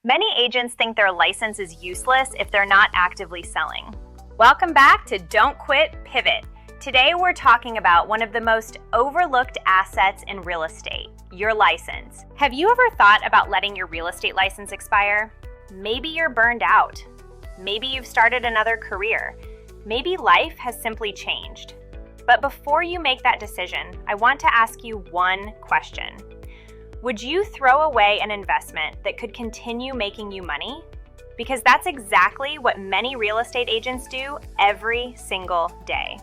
Many agents think their license is useless if they're not actively selling. Welcome back to Don't Quit, Pivot. Today we're talking about one of the most overlooked assets in real estate, your license. Have you ever thought about letting your real estate license expire? Maybe you're burned out. Maybe you've started another career. Maybe life has simply changed. But before you make that decision, I want to ask you one question. Would you throw away an investment that could continue making you money? Because that's exactly what many real estate agents do every single day.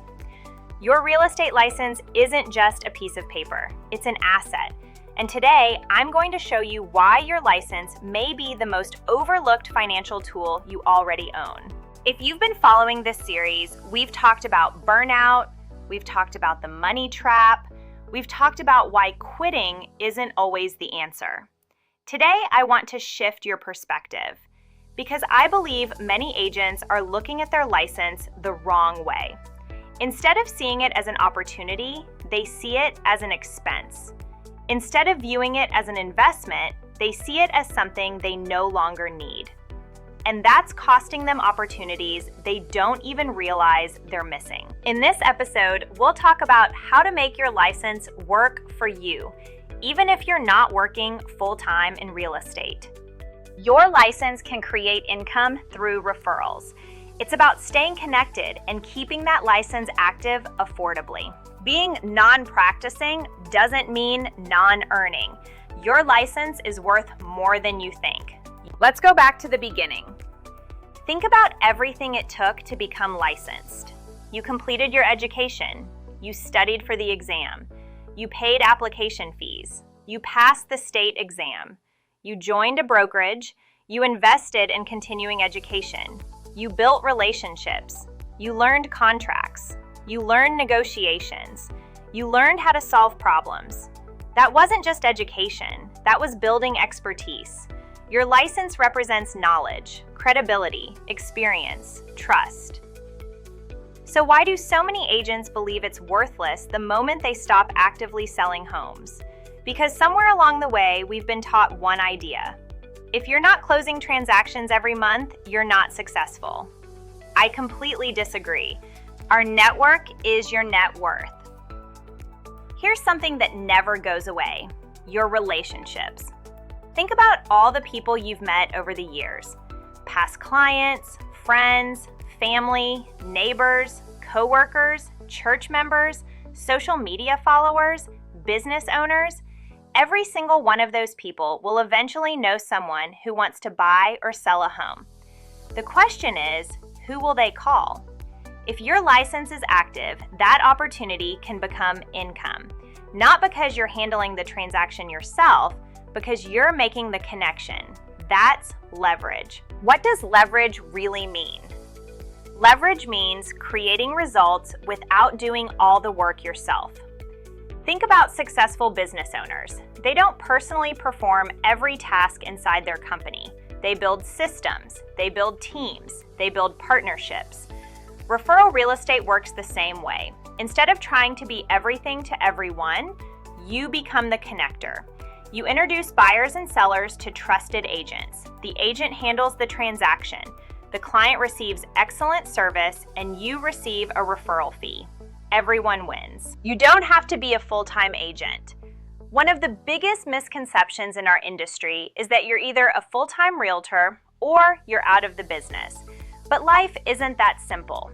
Your real estate license isn't just a piece of paper, it's an asset. And today, I'm going to show you why your license may be the most overlooked financial tool you already own. If you've been following this series, we've talked about burnout, we've talked about the money trap, we've talked about why quitting isn't always the answer. Today, I want to shift your perspective because I believe many agents are looking at their license the wrong way. Instead of seeing it as an opportunity, they see it as an expense. Instead of viewing it as an investment, they see it as something they no longer need. And that's costing them opportunities they don't even realize they're missing. In this episode, we'll talk about how to make your license work for you, even if you're not working full-time in real estate. Your license can create income through referrals. It's about staying connected and keeping that license active affordably. Being non-practicing doesn't mean non-earning. Your license is worth more than you think. Let's go back to the beginning. Think about everything it took to become licensed. You completed your education. You studied for the exam. You paid application fees. You passed the state exam. You joined a brokerage. You invested in continuing education. You built relationships. You learned contracts. You learned negotiations. You learned how to solve problems. That wasn't just education. That was building expertise. Your license represents knowledge, credibility, experience, trust. So why do so many agents believe it's worthless the moment they stop actively selling homes? Because somewhere along the way, we've been taught one idea. If you're not closing transactions every month, you're not successful. I completely disagree. Our network is your net worth. Here's something that never goes away: your relationships. Think about all the people you've met over the years. Past clients, friends, family, neighbors, coworkers, church members, social media followers, business owners. Every single one of those people will eventually know someone who wants to buy or sell a home. The question is, who will they call? If your license is active, that opportunity can become income. Not because you're handling the transaction yourself, because you're making the connection. That's leverage. What does leverage really mean? Leverage means creating results without doing all the work yourself. Think about successful business owners. They don't personally perform every task inside their company. They build systems, they build teams, they build partnerships. Referral real estate works the same way. Instead of trying to be everything to everyone, you become the connector. You introduce buyers and sellers to trusted agents. The agent handles the transaction. The client receives excellent service, and you receive a referral fee. Everyone wins. You don't have to be a full-time agent. One of the biggest misconceptions in our industry is that you're either a full-time realtor or you're out of the business. But life isn't that simple.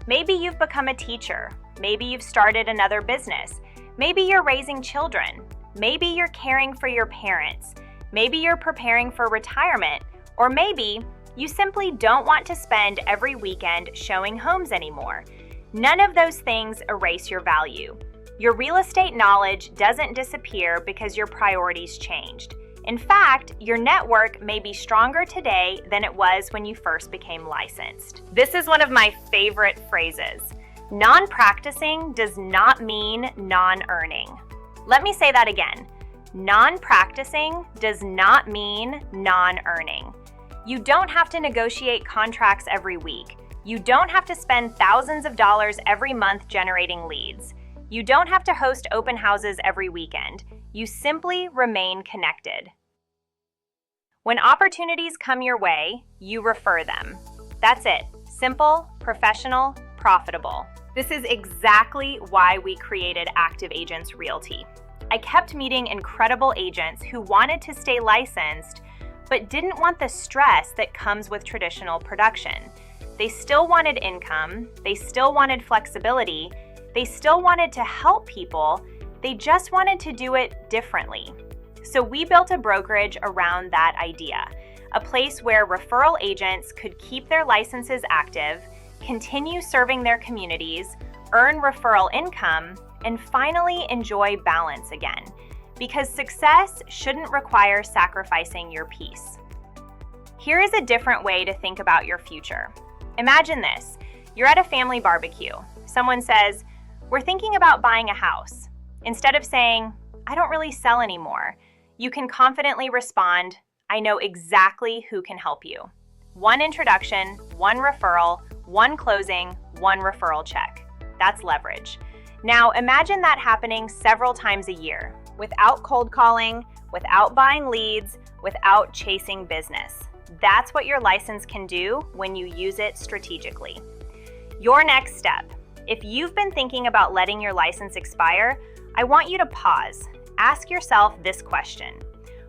Maybe you've become a teacher. Maybe you've started another business. Maybe you're raising children. Maybe you're caring for your parents. Maybe you're preparing for retirement. Or maybe you simply don't want to spend every weekend showing homes anymore. None of those things erase your value. Your real estate knowledge doesn't disappear because your priorities changed. In fact, your network may be stronger today than it was when you first became licensed. This is one of my favorite phrases. Non-practicing does not mean non-earning. Let me say that again. Non-practicing does not mean non-earning. You don't have to negotiate contracts every week. You don't have to spend thousands of dollars every month generating leads. You don't have to host open houses every weekend. You simply remain connected. When opportunities come your way, you refer them. That's it. Simple, professional, profitable. This is exactly why we created Active Agents Realty. I kept meeting incredible agents who wanted to stay licensed, but didn't want the stress that comes with traditional production. They still wanted income, they still wanted flexibility, they still wanted to help people, they just wanted to do it differently. So we built a brokerage around that idea, a place where referral agents could keep their licenses active, continue serving their communities, earn referral income, and finally enjoy balance again. Because success shouldn't require sacrificing your peace. Here is a different way to think about your future. Imagine this. You're at a family barbecue. Someone says, "We're thinking about buying a house." Instead of saying, "I don't really sell anymore," you can confidently respond, "I know exactly who can help you." One introduction, one referral, one closing, one referral check. That's leverage. Now imagine that happening several times a year, without cold calling, without buying leads, without chasing business. That's what your license can do when you use it strategically. Your next step. If you've been thinking about letting your license expire, I want you to pause. Ask yourself this question.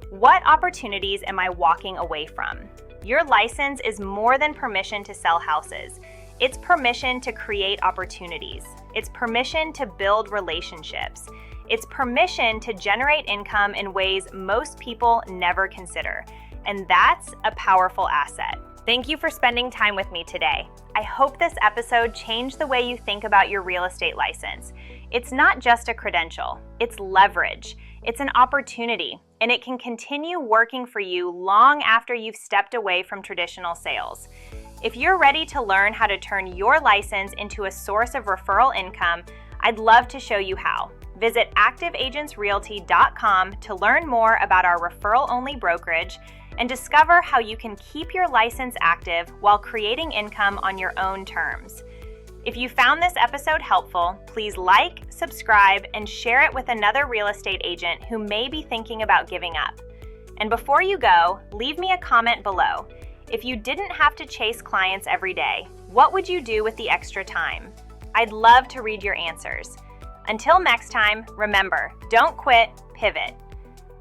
What opportunities am I walking away from? Your license is more than permission to sell houses. It's permission to create opportunities. It's permission to build relationships. It's permission to generate income in ways most people never consider. And that's a powerful asset. Thank you for spending time with me today. I hope this episode changed the way you think about your real estate license. It's not just a credential, it's leverage. It's an opportunity, and it can continue working for you long after you've stepped away from traditional sales. If you're ready to learn how to turn your license into a source of referral income, I'd love to show you how. Visit activeagentsrealty.com to learn more about our referral-only brokerage and discover how you can keep your license active while creating income on your own terms. If you found this episode helpful, please like, subscribe, and share it with another real estate agent who may be thinking about giving up. And before you go, leave me a comment below. If you didn't have to chase clients every day, what would you do with the extra time? I'd love to read your answers. Until next time, remember, don't quit, pivot.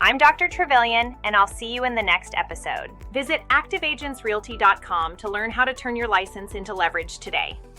I'm Dr. Trevelyan, and I'll see you in the next episode. Visit activeagentsrealty.com to learn how to turn your license into leverage today.